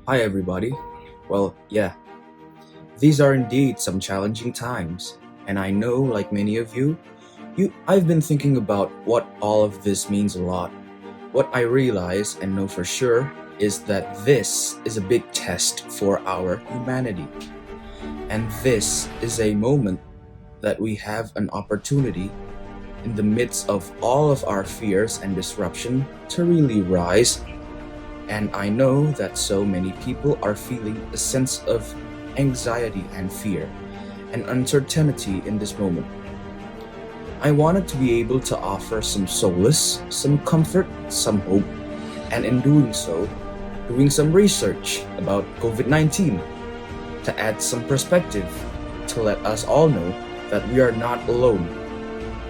Hi, everybody. Well, yeah, these are indeed some challenging times, and I know, like many of I've been thinking about what all of this means a lot. What I realize and know for sure is that this is a big test for our humanity, and this is a moment that we have an opportunity in the midst of all of our fears and disruption to really rise. And I know that so many people are feeling a sense of anxiety and fear and uncertainty in this moment. I wanted to be able to offer some solace, some comfort, some hope, and in doing so, doing some research about COVID-19 to add some perspective to let us all know that we are not alone,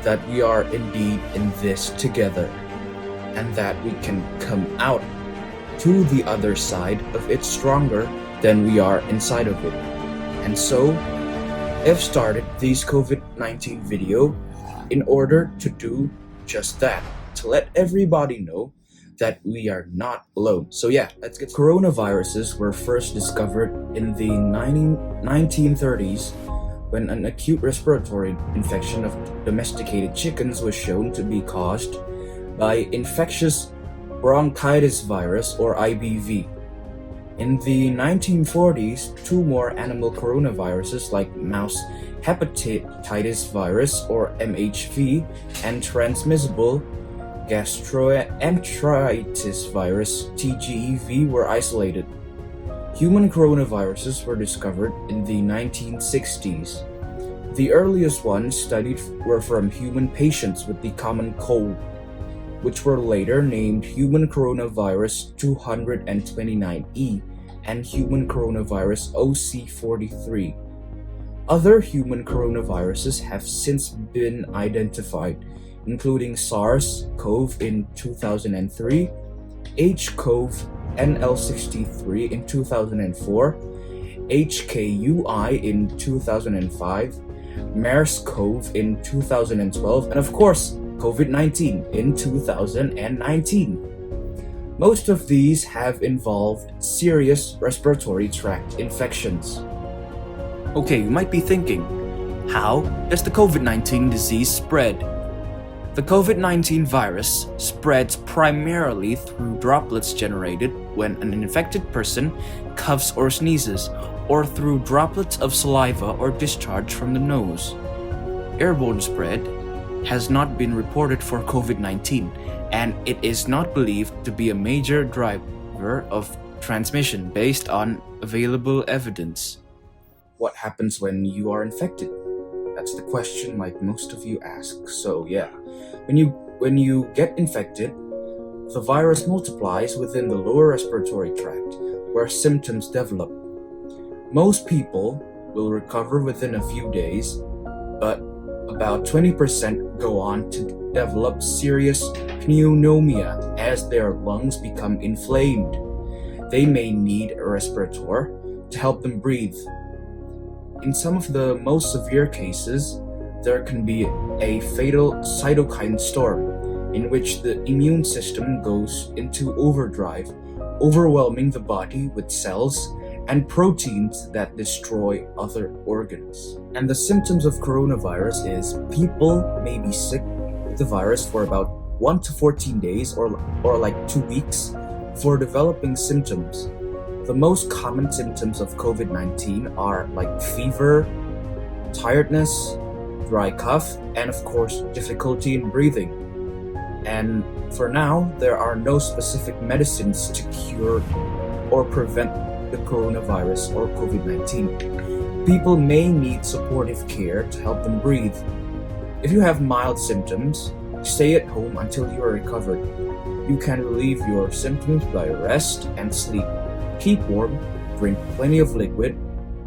that we are indeed in this together, and that we can come out to the other side of it stronger than we are inside of it. And so, I've started this COVID-19 video in order to do just that, to let everybody know that we are not alone. So yeah, let's get coronaviruses were first discovered in the 1930s when an acute respiratory infection of domesticated chickens was shown to be caused by infectious bronchitis virus or IBV. In the 1940s, two more animal coronaviruses like mouse hepatitis virus or MHV and transmissible gastroenteritis virus TGEV were isolated. Human coronaviruses were discovered in the 1960s. The earliest ones studied were from human patients with the common cold, which were later named human coronavirus 229E and human coronavirus OC43. Other human coronaviruses have since been identified, including SARS-CoV in 2003, HCoV NL63 in 2004, HKUI in 2005, MERS-CoV in 2012, and of course, COVID-19 in 2019. Most of these have involved serious respiratory tract infections. Okay, you might be thinking, how does the COVID-19 disease spread? The COVID-19 virus spreads primarily through droplets generated when an infected person coughs or sneezes, or through droplets of saliva or discharge from the nose. Airborne spread has not been reported for COVID-19, and it is not believed to be a major driver of transmission based on available evidence. What happens when you are infected? That's the question like most of you ask. So yeah, when you get infected, the virus multiplies within the lower respiratory tract where symptoms develop. Most people will recover within a few days, but about 20% go on to develop serious pneumonia as their lungs become inflamed. They may need a respirator to help them breathe. In some of the most severe cases, there can be a fatal cytokine storm in which the immune system goes into overdrive, overwhelming the body with cells and proteins that destroy other organs. And the symptoms of coronavirus is people may be sick with the virus for about 1 to 14 days or like 2 weeks for developing symptoms. The most common symptoms of COVID-19 are like fever, tiredness, dry cough, and of course difficulty in breathing. And for now, there are no specific medicines to cure or prevent the coronavirus or COVID-19. People may need supportive care to help them breathe. If you have mild symptoms, stay at home until you are recovered. You can relieve your symptoms by rest and sleep. Keep warm, drink plenty of liquid,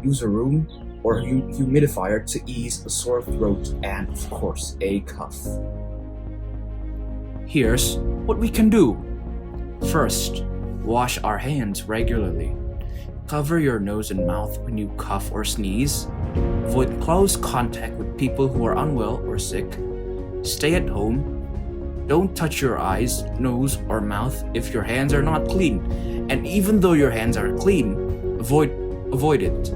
use a room or humidifier to ease a sore throat and, of course, a cough. Here's what we can do. First, wash our hands regularly. Cover your nose and mouth when you cough or sneeze. Avoid close contact with people who are unwell or sick. Stay at home. Don't touch your eyes, nose, or mouth if your hands are not clean. And even though your hands are clean, avoid it.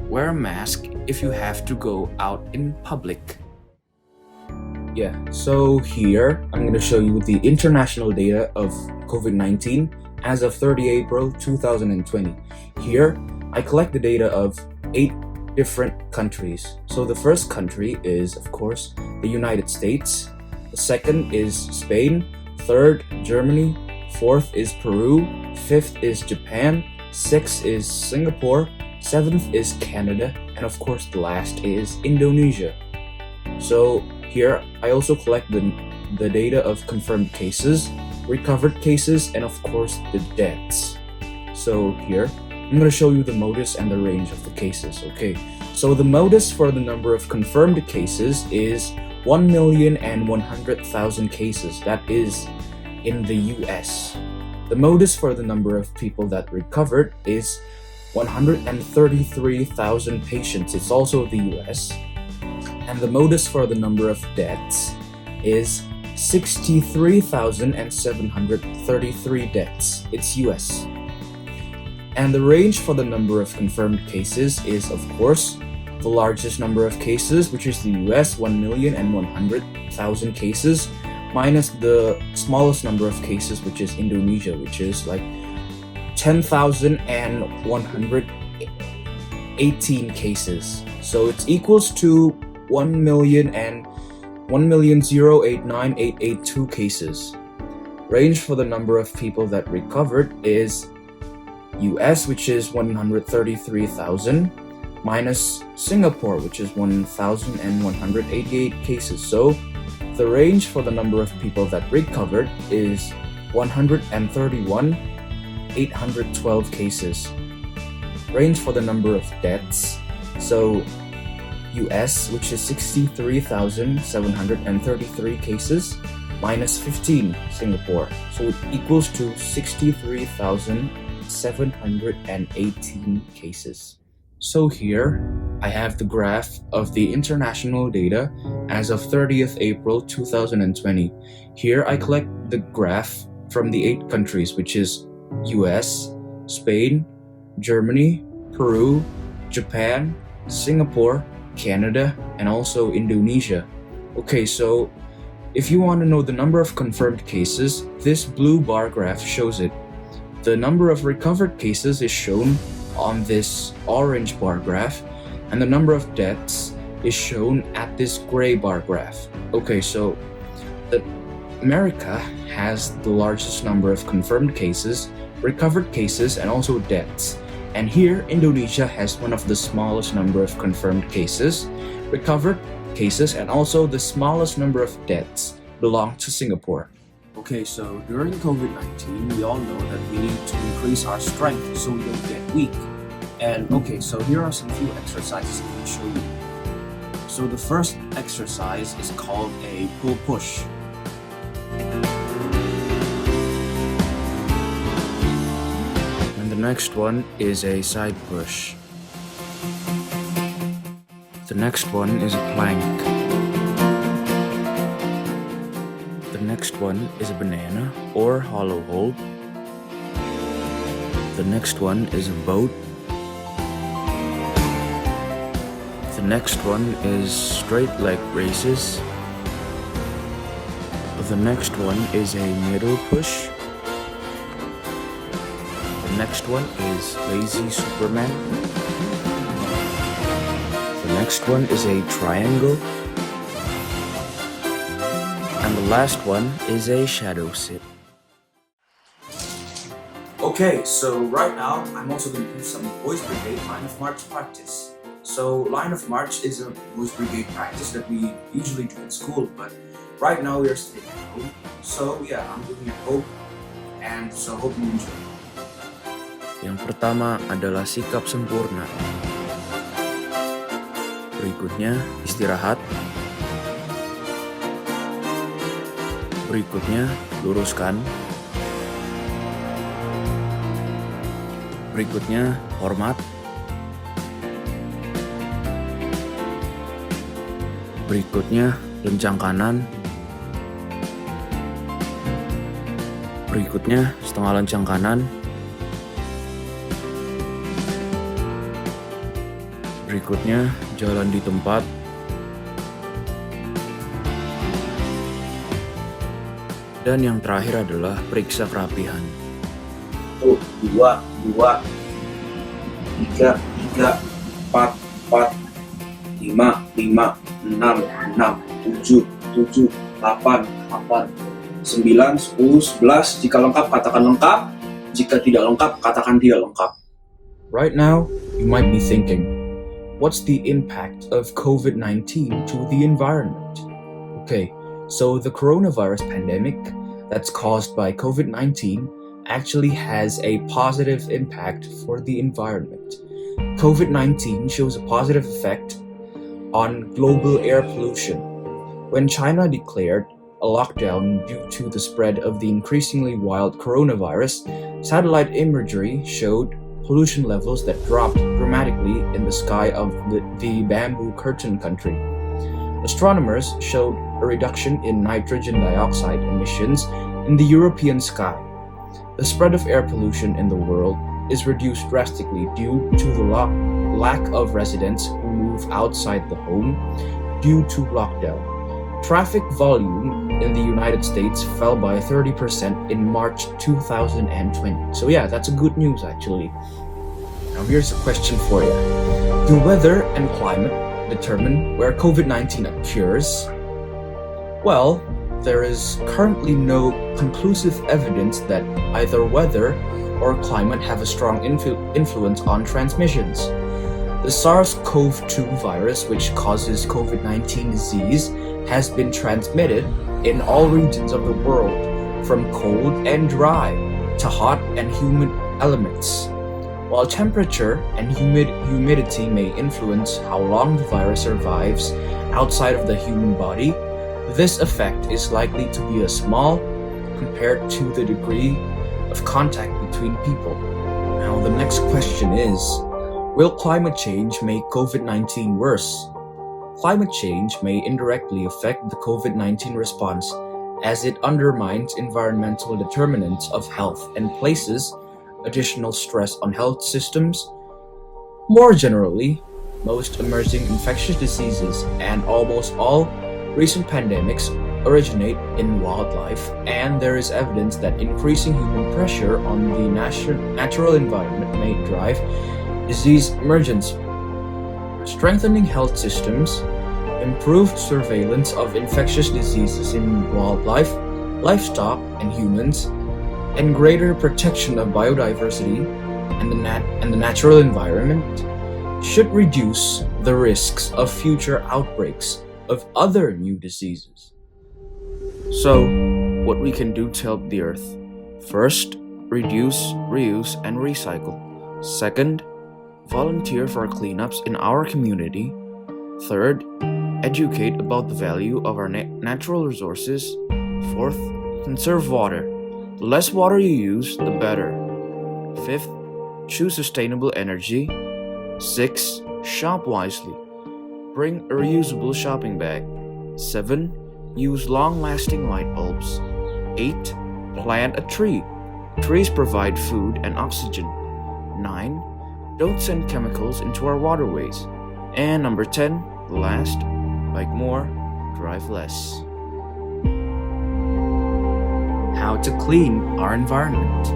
Wear a mask if you have to go out in public. Yeah, so here I'm going to show you the international data of COVID-19 as of 30 April 2020. Here, I collect the data of 8 different countries. So the first country is, of course, the United States. The second is Spain. Third, Germany. Fourth is Peru. Fifth is Japan. Sixth is Singapore. Seventh is Canada. And of course, the last is Indonesia. So here, I also collect the data of confirmed cases, recovered cases, and of course, the deaths. So here, I'm going to show you the modus and the range of the cases, okay? So the modus for the number of confirmed cases is 1,100,000 cases, that is in the US. The modus for the number of people that recovered is 133,000 patients, it's also the US. And the modus for the number of deaths is 63,733 deaths, it's US. And the range for the number of confirmed cases is, of course, the largest number of cases, which is the US, 1,100,000 cases, minus the smallest number of cases, which is Indonesia, which is like 10,118 cases. So it's equals to 1,089,882 cases. Range for the number of people that recovered is US, which is 133,000, minus Singapore, which is 1,188 cases. So the range for the number of people that recovered is 131,812 cases. Range for the number of deaths, so US, which is 63,733 cases, minus 15 Singapore. So it equals to 63,718 cases. So here, I have the graph of the international data as of 30th April 2020. Here I collect the graph from the 8 countries, which is US, Spain, Germany, Peru, Japan, Singapore, Canada, and also Indonesia. Okay, so if you want to know the number of confirmed cases, this blue bar graph shows it. The number of recovered cases is shown on this orange bar graph, and the number of deaths is shown at this gray bar graph. Okay, so America has the largest number of confirmed cases, recovered cases, and also deaths. And here, Indonesia has one of the smallest number of confirmed cases, recovered cases, and also the smallest number of deaths belong to Singapore. Okay, so during COVID-19, we all know that we need to increase our strength so we don't get weak. And okay, so here are some few exercises I will show you. So the first exercise is called a pull-push. And the next one is a side push. The next one is a plank. The next one is a banana or hollow hold. The next one is a boat. The next one is straight leg raises. The next one is a middle push. The next one is lazy Superman. The next one is a triangle. And the last one is a shadow sit. Okay, so right now I'm also going to do some Boys Brigade line of march practice. So line of march is a Boys Brigade practice that we usually do in school, but right now we are staying at home. So yeah, I'm doing it at home, and so hope you enjoy. Yang pertama adalah sikap sempurna. Berikutnya istirahat. Berikutnya luruskan. Berikutnya hormat. Berikutnya lencang kanan. Berikutnya, setengah lancang kanan. Berikutnya, jalan di tempat. Dan yang terakhir adalah periksa kerapihan. 1, 2, 2, 3, 3, 4, 4, 5, 5, 6, 6, 7, 7, 8, 8, 9, 10, 11. Jika lengkap, katakan lengkap. Jika tidak lengkap, katakan tidak lengkap. Right now, you might be thinking, what's the impact of COVID-19 to the environment? Okay, so the coronavirus pandemic that's caused by COVID-19 actually has a positive impact for the environment. COVID-19 shows a positive effect on global air pollution. When China declared a lockdown due to the spread of the increasingly wild coronavirus, satellite imagery showed pollution levels that dropped dramatically in the sky of the Bamboo Curtain country. Astronomers showed a reduction in nitrogen dioxide emissions in the European sky. The spread of air pollution in the world is reduced drastically due to the lack of residents who move outside the home due to lockdown. Traffic volume in the United States fell by 30% in March 2020. So yeah, that's a good news actually. Now here's a question for you. Do weather and climate determine where COVID-19 occurs? Well, there is currently no conclusive evidence that either weather or climate have a strong influence on transmissions. The SARS-CoV-2 virus, which causes COVID-19 disease, has been transmitted in all regions of the world, from cold and dry to hot and humid elements. While temperature and humidity may influence how long the virus survives outside of the human body, this effect is likely to be small compared to the degree of contact between people. Now the next question is, will climate change make COVID-19 worse? Climate change may indirectly affect the COVID-19 response as it undermines environmental determinants of health and places additional stress on health systems. More generally, most emerging infectious diseases and almost all recent pandemics originate in wildlife, and there is evidence that increasing human pressure on the natural environment may drive disease emergence. Strengthening health systems, improved surveillance of infectious diseases in wildlife, livestock, and humans, and greater protection of biodiversity and the natural environment should reduce the risks of future outbreaks of other new diseases. So, what we can do to help the Earth? First, reduce, reuse, and recycle. Second, volunteer for cleanups in our community. Third, educate about the value of our natural resources. Fourth, conserve water. The less water you use, the better. Fifth, choose sustainable energy. Sixth, shop wisely. Bring a reusable shopping bag. 7. Use long-lasting light bulbs. 8. Plant a tree. Trees provide food and oxygen. 9. Don't send chemicals into our waterways. And number 10, last, bike more, drive less. How to clean our environment.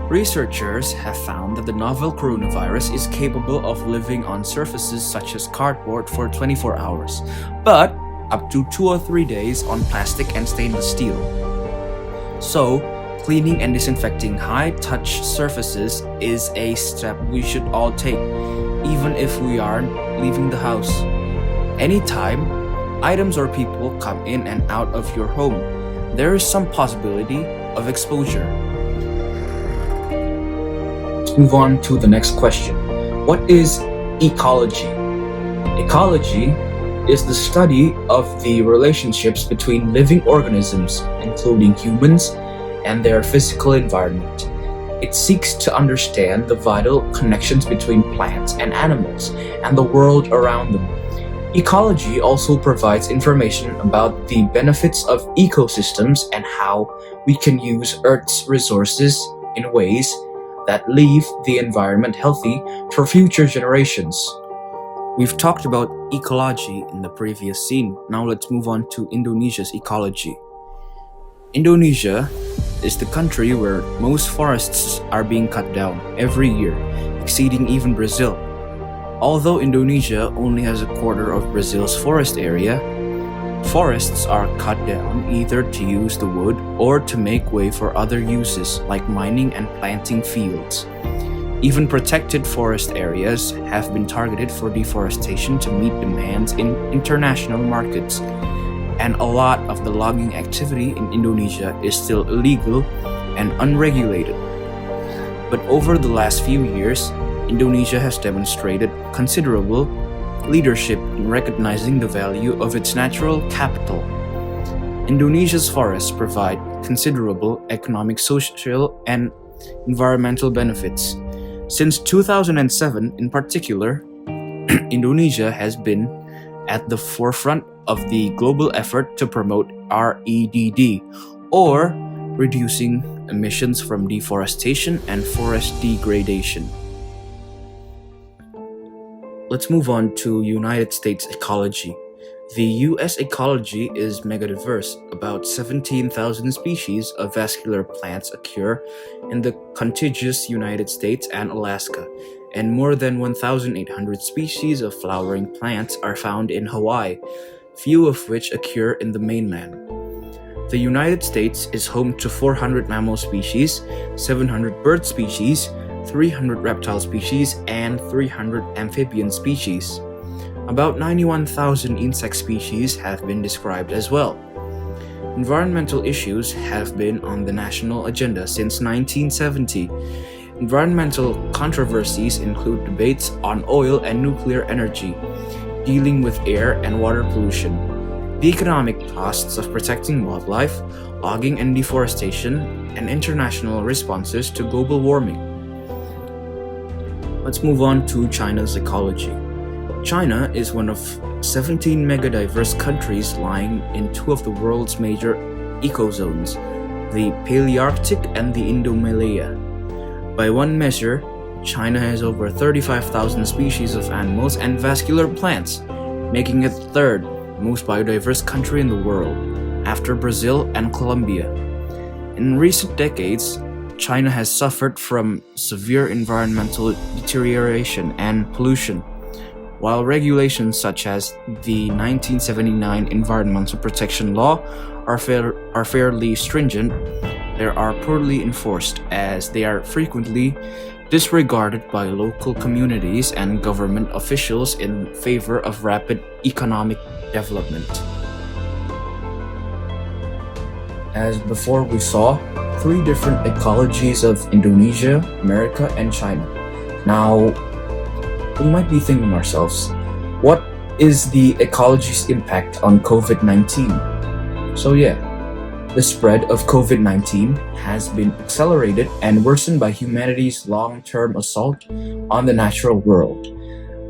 Researchers have found that the novel coronavirus is capable of living on surfaces such as cardboard for 24 hours, but up to 2 or 3 days on plastic and stainless steel. So, cleaning and disinfecting high-touch surfaces is a step we should all take, even if we aren't leaving the house. Anytime items or people come in and out of your home, there is some possibility of exposure. Let's move on to the next question. What is ecology? Ecology is the study of the relationships between living organisms, including humans, and their physical environment. It seeks to understand the vital connections between plants and animals and the world around them. Ecology also provides information about the benefits of ecosystems and how we can use Earth's resources in ways that leave the environment healthy for future generations. We've talked about ecology in the previous scene. Now let's move on to Indonesia's ecology. Indonesia is the country where most forests are being cut down every year, exceeding even Brazil. Although Indonesia only has a quarter of Brazil's forest area, forests are cut down either to use the wood or to make way for other uses like mining and planting fields. Even protected forest areas have been targeted for deforestation to meet demands in international markets. And a lot of the logging activity in Indonesia is still illegal and unregulated. But over the last few years, Indonesia has demonstrated considerable leadership in recognizing the value of its natural capital. Indonesia's forests provide considerable economic, social, and environmental benefits. Since 2007 in particular, Indonesia has been at the forefront of the global effort to promote REDD, or reducing emissions from deforestation and forest degradation. Let's move on to United States ecology. The US ecology is megadiverse. About 17,000 species of vascular plants occur in the contiguous United States and Alaska, and more than 1,800 species of flowering plants are found in Hawaii, few of which occur in the mainland. The United States is home to 400 mammal species, 700 bird species, 300 reptile species, and 300 amphibian species. About 91,000 insect species have been described as well. Environmental issues have been on the national agenda since 1970. Environmental controversies include debates on oil and nuclear energy, dealing with air and water pollution, the economic costs of protecting wildlife, logging and deforestation, and international responses to global warming. Let's move on to China's ecology. China is one of 17 megadiverse countries lying in two of the world's major ecozones, the Palearctic and the Indo-Malaya. By one measure, China has over 35,000 species of animals and vascular plants, making it the third most biodiverse country in the world, after Brazil and Colombia. In recent decades, China has suffered from severe environmental deterioration and pollution. While regulations such as the 1979 Environmental Protection Law are fairly stringent, they are poorly enforced as they are frequently disregarded by local communities and government officials in favor of rapid economic development. As before, we saw three different ecologies of Indonesia, America, and China. Now, we might be thinking ourselves, what is the ecology's impact on COVID-19? So yeah, the spread of COVID-19 has been accelerated and worsened by humanity's long-term assault on the natural world.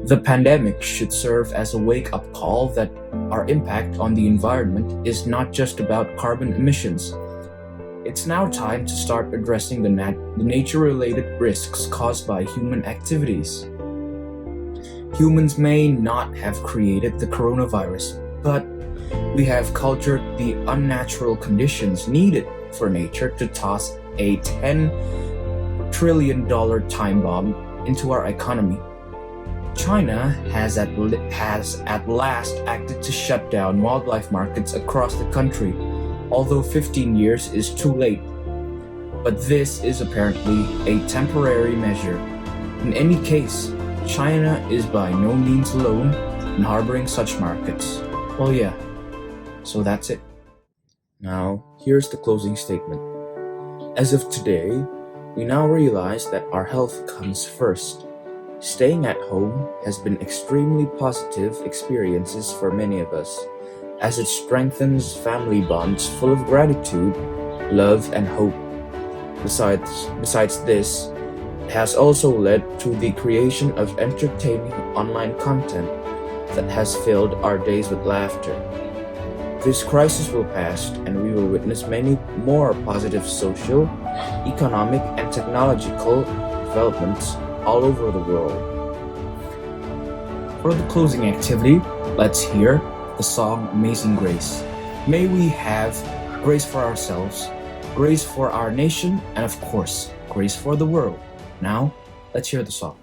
The pandemic should serve as a wake-up call that our impact on the environment is not just about carbon emissions. It's now time to start addressing the nature-related risks caused by human activities. Humans may not have created the coronavirus, but we have cultured the unnatural conditions needed for nature to toss a $10 trillion time bomb into our economy. China has at last acted to shut down wildlife markets across the country, although 15 years is too late. But this is apparently a temporary measure. In any case, China is by no means alone in harboring such markets. Well, yeah, so that's it. Now, here's the closing statement. As of today, we now realize that our health comes first. Staying at home has been extremely positive experiences for many of us, as it strengthens family bonds full of gratitude, love, and hope. Besides this, it has also led to the creation of entertaining online content that has filled our days with laughter. This crisis will pass, and we will witness many more positive social, economic, and technological developments all over the world. For the closing activity, let's hear the song Amazing Grace. May we have grace for ourselves, grace for our nation, and of course, grace for the world. Now, let's hear the song.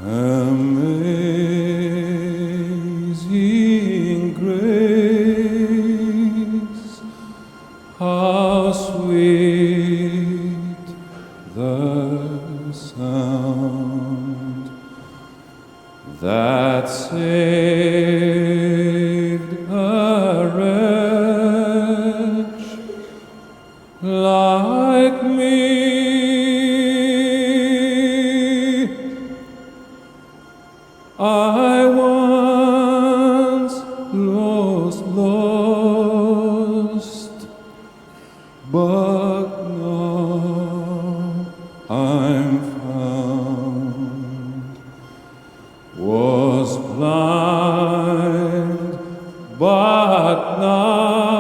Amazing grace, how sweet the sound that saved a wretch like me. I once lost, but now I'm found. Was blind, but now